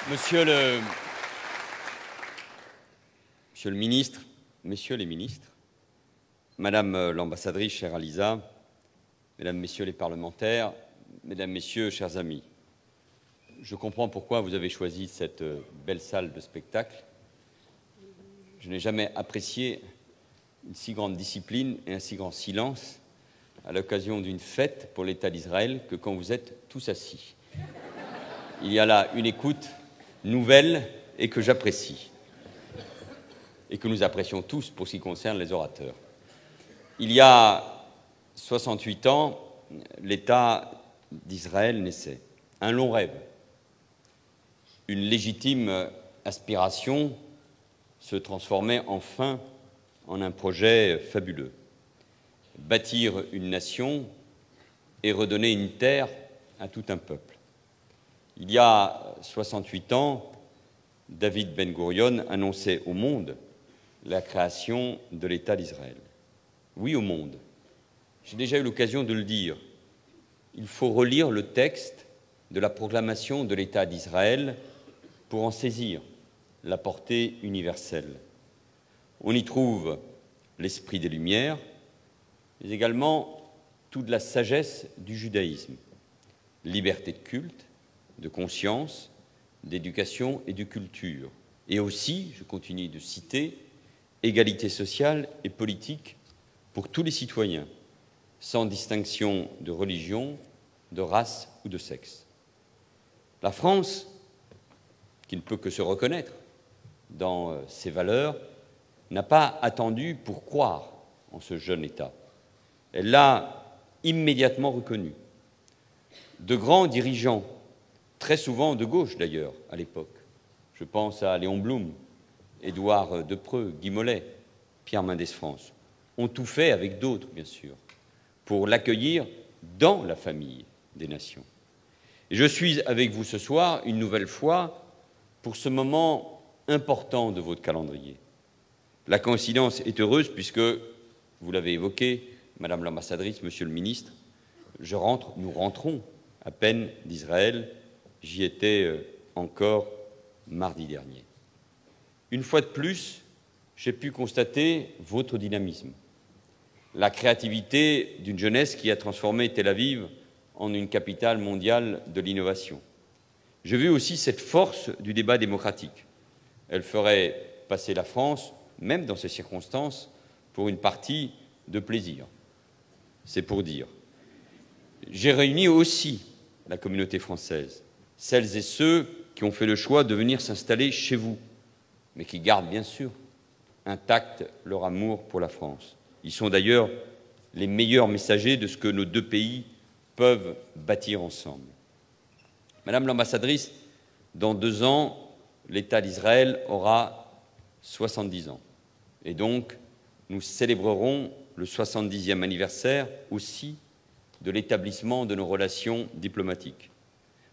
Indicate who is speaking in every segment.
Speaker 1: Monsieur le ministre, messieurs les ministres, Madame l'ambassadrice, chère Alisa, Mesdames, Messieurs les parlementaires, Mesdames, Messieurs, chers amis, je comprends pourquoi vous avez choisi cette belle salle de spectacle. Je n'ai jamais apprécié une si grande discipline et un si grand silence à l'occasion d'une fête pour l'État d'Israël que quand vous êtes tous assis. Il y a là une écoute nouvelle et que j'apprécie, et que nous apprécions tous pour ce qui concerne les orateurs. Il y a 68 ans, l'État d'Israël naissait. Un long rêve, une légitime aspiration se transformait enfin en un projet fabuleux. Bâtir une nation et redonner une terre à tout un peuple. Il y a 68 ans, David Ben-Gourion annonçait au monde la création de l'État d'Israël. Oui, au monde. J'ai déjà eu l'occasion de le dire. Il faut relire le texte de la proclamation de l'État d'Israël pour en saisir la portée universelle. On y trouve l'esprit des Lumières, mais également toute la sagesse du judaïsme, liberté de culte, de conscience, d'éducation et de culture. Et aussi, je continue de citer, égalité sociale et politique pour tous les citoyens, sans distinction de religion, de race ou de sexe. La France, qui ne peut que se reconnaître dans ses valeurs, n'a pas attendu pour croire en ce jeune État. Elle l'a immédiatement reconnu. De grands dirigeants, très souvent de gauche d'ailleurs à l'époque, je pense à Léon Blum, Édouard Depreux, Guy Mollet, Pierre Mendès France, ont tout fait avec d'autres, bien sûr, pour l'accueillir dans la famille des nations. Et je suis avec vous ce soir, une nouvelle fois, pour ce moment important de votre calendrier. La coïncidence est heureuse puisque, vous l'avez évoqué, Madame l'ambassadrice, Monsieur le ministre, nous rentrons à peine d'Israël. J'y étais encore mardi dernier. Une fois de plus, j'ai pu constater votre dynamisme, la créativité d'une jeunesse qui a transformé Tel Aviv en une capitale mondiale de l'innovation. J'ai vu aussi cette force du débat démocratique. Elle ferait passer la France, même dans ces circonstances, pour une partie de plaisir. C'est pour dire. J'ai réuni aussi la communauté française, celles et ceux qui ont fait le choix de venir s'installer chez vous, mais qui gardent bien sûr intact leur amour pour la France. Ils sont d'ailleurs les meilleurs messagers de ce que nos deux pays peuvent bâtir ensemble. Madame l'ambassadrice, dans 2 ans, l'État d'Israël aura 70 ans. Et donc, nous célébrerons le 70e anniversaire aussi de l'établissement de nos relations diplomatiques.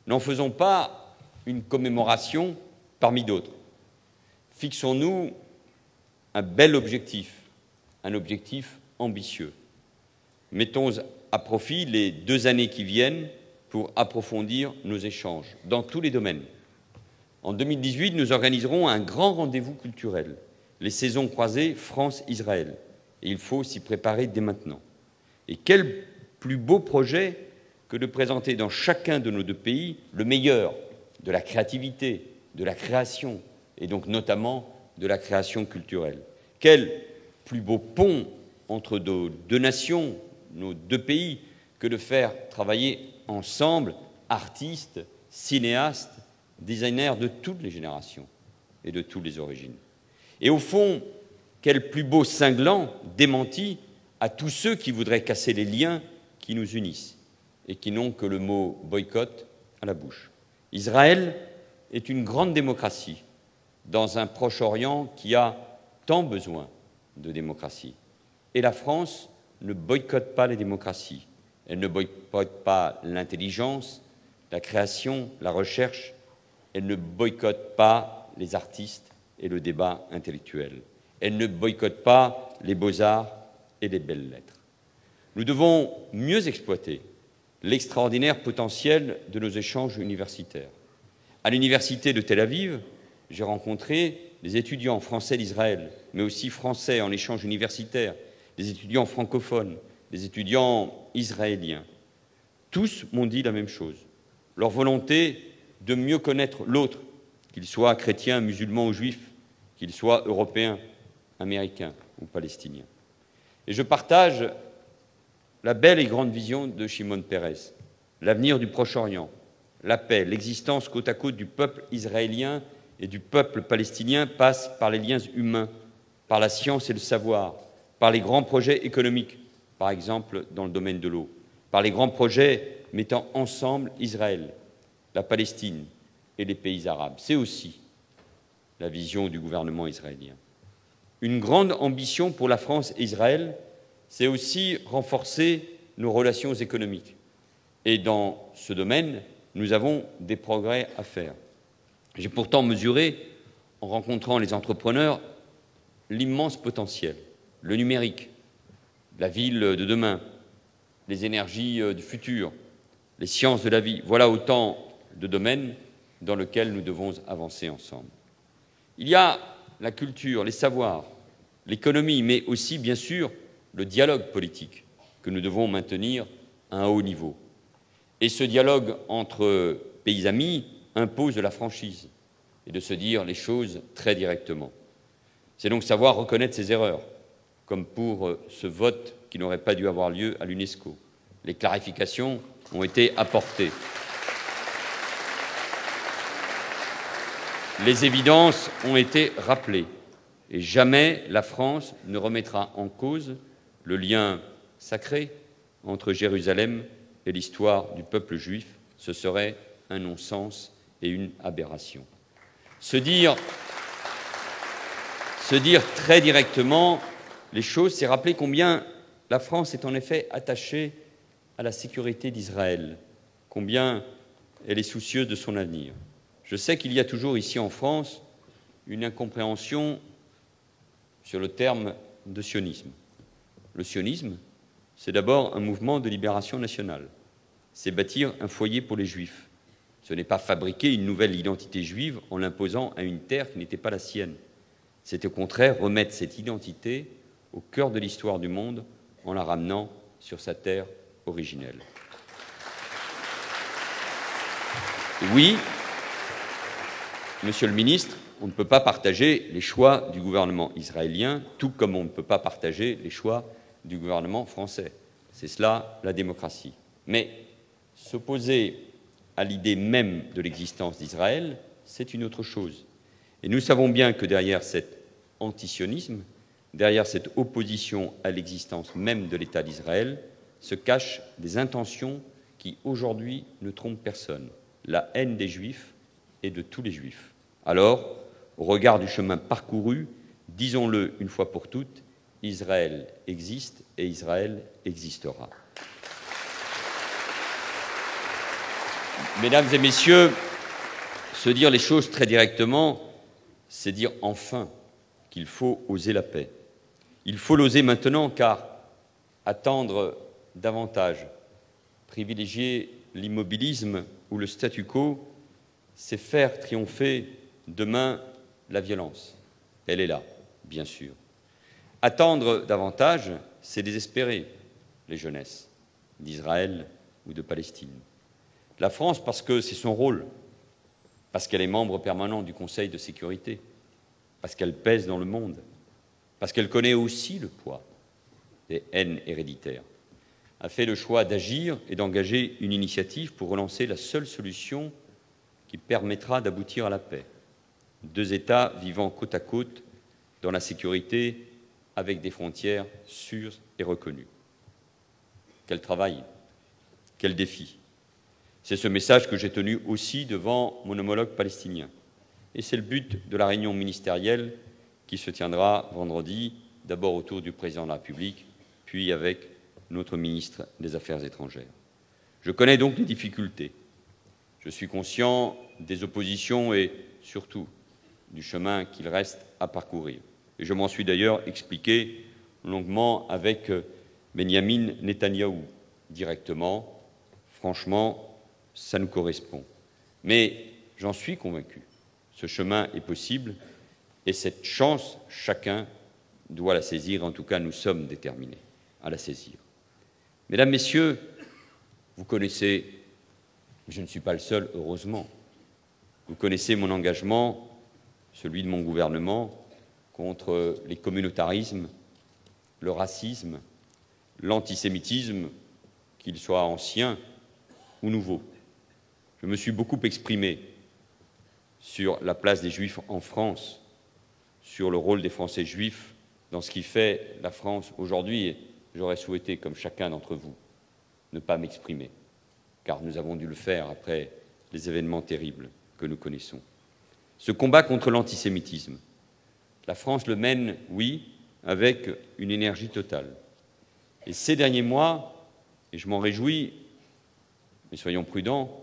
Speaker 1: N'en faisons pas une commémoration parmi d'autres. Fixons-nous un bel objectif, un objectif ambitieux. Mettons à profit les 2 années qui viennent pour approfondir nos échanges dans tous les domaines. En 2018, nous organiserons un grand rendez-vous culturel, les saisons croisées France-Israël. Et il faut s'y préparer dès maintenant. Et quel plus beau projet que de présenter dans chacun de nos 2 pays le meilleur de la créativité, de la création, et donc notamment de la création culturelle. Quel plus beau pont entre nos 2 nations, nos 2 pays, que de faire travailler ensemble artistes, cinéastes, designers de toutes les générations et de toutes les origines. Et au fond, quel plus beau cinglant démenti à tous ceux qui voudraient casser les liens qui nous unissent et qui n'ont que le mot boycott à la bouche. Israël est une grande démocratie dans un Proche-Orient qui a tant besoin de démocratie. Et la France ne boycotte pas les démocraties. Elle ne boycotte pas l'intelligence, la création, la recherche. Elle ne boycotte pas les artistes et le débat intellectuel. Elle ne boycotte pas les beaux-arts et les belles lettres. Nous devons mieux exploiter l'extraordinaire potentiel de nos échanges universitaires, À l'université de Tel Aviv, j'ai rencontré des étudiants français d'Israël, mais aussi français en échange universitaire, des étudiants francophones, des étudiants israéliens. Tous m'ont dit la même chose, leur volonté de mieux connaître l'autre, qu'il soit chrétien, musulman ou juif, qu'il soit européen, américain ou palestinien. Et je partage la belle et grande vision de Shimon Peres, l'avenir du Proche-Orient, la paix, l'existence côte à côte du peuple israélien et du peuple palestinien passe par les liens humains, par la science et le savoir, par les grands projets économiques, par exemple dans le domaine de l'eau, par les grands projets mettant ensemble Israël, la Palestine et les pays arabes. C'est aussi la vision du gouvernement israélien. Une grande ambition pour la France et Israël, c'est aussi renforcer nos relations économiques. Et dans ce domaine, nous avons des progrès à faire. J'ai pourtant mesuré, en rencontrant les entrepreneurs, l'immense potentiel, le numérique, la ville de demain, les énergies du futur, les sciences de la vie. Voilà autant de domaines dans lesquels nous devons avancer ensemble. Il y a la culture, les savoirs, l'économie, mais aussi, bien sûr, le dialogue politique que nous devons maintenir à un haut niveau. Et ce dialogue entre pays amis impose de la franchise et de se dire les choses très directement. C'est donc savoir reconnaître ses erreurs, comme pour ce vote qui n'aurait pas dû avoir lieu à l'UNESCO. Les clarifications ont été apportées. Les évidences ont été rappelées. Et jamais la France ne remettra en cause le lien sacré entre Jérusalem et l'histoire du peuple juif. Ce serait un non-sens et une aberration. Se dire très directement les choses, c'est rappeler combien la France est en effet attachée à la sécurité d'Israël, combien elle est soucieuse de son avenir. Je sais qu'il y a toujours ici en France une incompréhension sur le terme de sionisme. Le sionisme, c'est d'abord un mouvement de libération nationale. C'est bâtir un foyer pour les Juifs. Ce n'est pas fabriquer une nouvelle identité juive en l'imposant à une terre qui n'était pas la sienne. C'est au contraire remettre cette identité au cœur de l'histoire du monde en la ramenant sur sa terre originelle. Et oui, Monsieur le ministre, on ne peut pas partager les choix du gouvernement israélien, tout comme on ne peut pas partager les choix du gouvernement français. C'est cela, la démocratie. Mais s'opposer à l'idée même de l'existence d'Israël, c'est une autre chose. Et nous savons bien que derrière cet antisionisme, derrière cette opposition à l'existence même de l'État d'Israël, se cachent des intentions qui, aujourd'hui, ne trompent personne. La haine des Juifs et de tous les Juifs. Alors, au regard du chemin parcouru, disons-le une fois pour toutes, Israël existe et Israël existera. Mesdames et messieurs, se dire les choses très directement, c'est dire enfin qu'il faut oser la paix. Il faut l'oser maintenant, car attendre davantage, privilégier l'immobilisme ou le statu quo, c'est faire triompher demain la violence. Elle est là, bien sûr. Attendre davantage, c'est désespérer les jeunesses d'Israël ou de Palestine. La France, parce que c'est son rôle, parce qu'elle est membre permanent du Conseil de sécurité, parce qu'elle pèse dans le monde, parce qu'elle connaît aussi le poids des haines héréditaires, a fait le choix d'agir et d'engager une initiative pour relancer la seule solution qui permettra d'aboutir à la paix. Deux États vivant côte à côte dans la sécurité avec des frontières sûres et reconnues. Quel travail, quel défi. C'est ce message que j'ai tenu aussi devant mon homologue palestinien. Et c'est le but de la réunion ministérielle qui se tiendra vendredi, d'abord autour du président de la République, puis avec notre ministre des Affaires étrangères. Je connais donc les difficultés. Je suis conscient des oppositions et surtout du chemin qu'il reste à parcourir. Et je m'en suis d'ailleurs expliqué longuement avec Benyamin Netanyahou, directement. Franchement, ça nous correspond. Mais j'en suis convaincu. Ce chemin est possible et cette chance, chacun doit la saisir. En tout cas, nous sommes déterminés à la saisir. Mesdames, Messieurs, vous connaissez, je ne suis pas le seul, heureusement, vous connaissez mon engagement, celui de mon gouvernement, contre les communautarismes, le racisme, l'antisémitisme, qu'il soit ancien ou nouveau. Je me suis beaucoup exprimé sur la place des Juifs en France, sur le rôle des Français juifs dans ce qui fait la France aujourd'hui, et j'aurais souhaité, comme chacun d'entre vous, ne pas m'exprimer, car nous avons dû le faire après les événements terribles que nous connaissons. Ce combat contre l'antisémitisme, la France le mène, oui, avec une énergie totale. Et ces derniers mois, et je m'en réjouis, mais soyons prudents,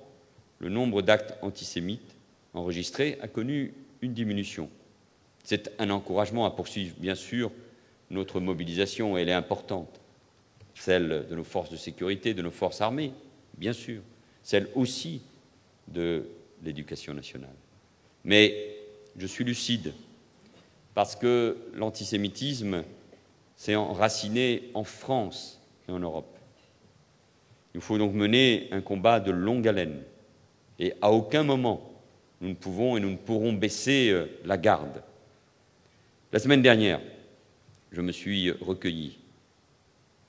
Speaker 1: le nombre d'actes antisémites enregistrés a connu une diminution. C'est un encouragement à poursuivre, bien sûr, notre mobilisation, et elle est importante. Celle de nos forces de sécurité, de nos forces armées, bien sûr. Celle aussi de l'éducation nationale. Mais je suis lucide, parce que l'antisémitisme s'est enraciné en France et en Europe. Il faut donc mener un combat de longue haleine. Et à aucun moment, nous ne pouvons et nous ne pourrons baisser la garde. La semaine dernière, je me suis recueilli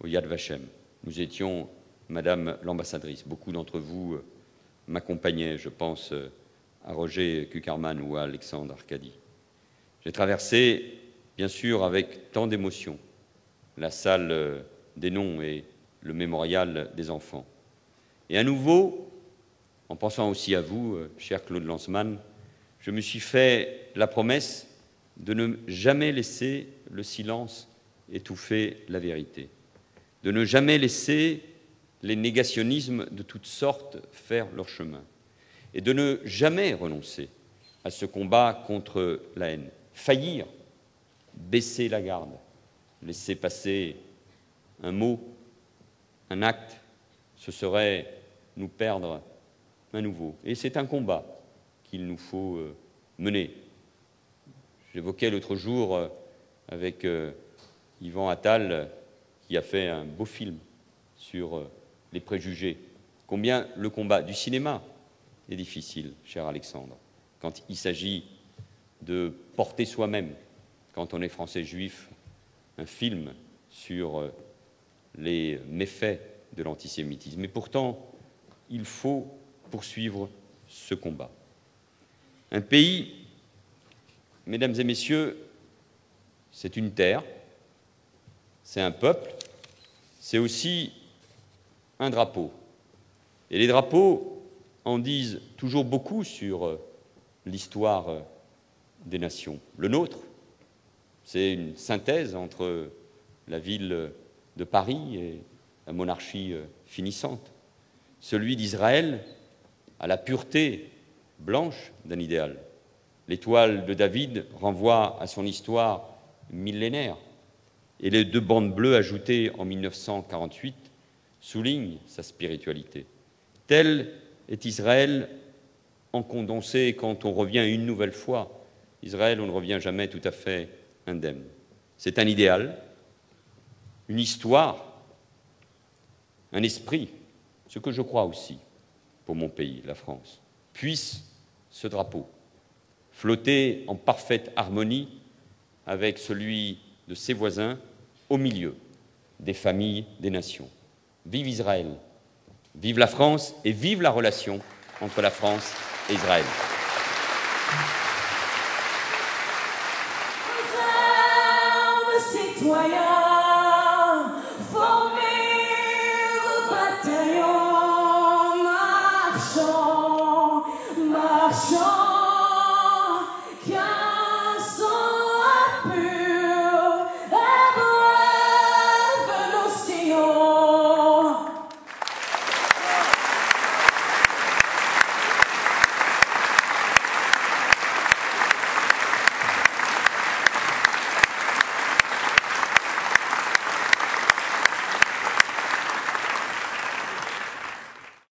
Speaker 1: au Yad Vashem. Nous étions, Madame l'ambassadrice, beaucoup d'entre vous m'accompagnaient, je pense à Roger Kuckerman ou à Alexandre Arcadi. J'ai traversé, bien sûr, avec tant d'émotion, la salle des noms et le mémorial des enfants. Et à nouveau, en pensant aussi à vous, cher Claude Lanzmann, je me suis fait la promesse de ne jamais laisser le silence étouffer la vérité, de ne jamais laisser les négationnismes de toutes sortes faire leur chemin, et de ne jamais renoncer à ce combat contre la haine. Faillir, baisser la garde, laisser passer un mot, un acte, ce serait nous perdre à nouveau. Et c'est un combat qu'il nous faut mener. J'évoquais l'autre jour avec Yvan Attal, qui a fait un beau film sur les préjugés, combien le combat du cinéma est difficile, cher Alexandre, quand il s'agit de porter soi-même, quand on est français juif, un film sur les méfaits de l'antisémitisme. Et pourtant, il faut poursuivre ce combat. Un pays, mesdames et messieurs, c'est une terre, c'est un peuple, c'est aussi un drapeau. Et les drapeaux en disent toujours beaucoup sur l'histoire des nations. Le nôtre, c'est une synthèse entre la ville de Paris et la monarchie finissante. Celui d'Israël à la pureté blanche d'un idéal. L'étoile de David renvoie à son histoire millénaire, et les deux bandes bleues ajoutées en 1948 soulignent sa spiritualité. Tel est Israël en condensé, et quand on revient une nouvelle fois, Israël, on ne revient jamais tout à fait indemne. C'est un idéal, une histoire, un esprit, ce que je crois aussi pour mon pays, la France. Puisse ce drapeau flotter en parfaite harmonie avec celui de ses voisins, au milieu des familles des nations. Vive Israël, vive la France et vive la relation entre la France et Israël.
Speaker 2: Citoyens, formez vos bataillons, marchons.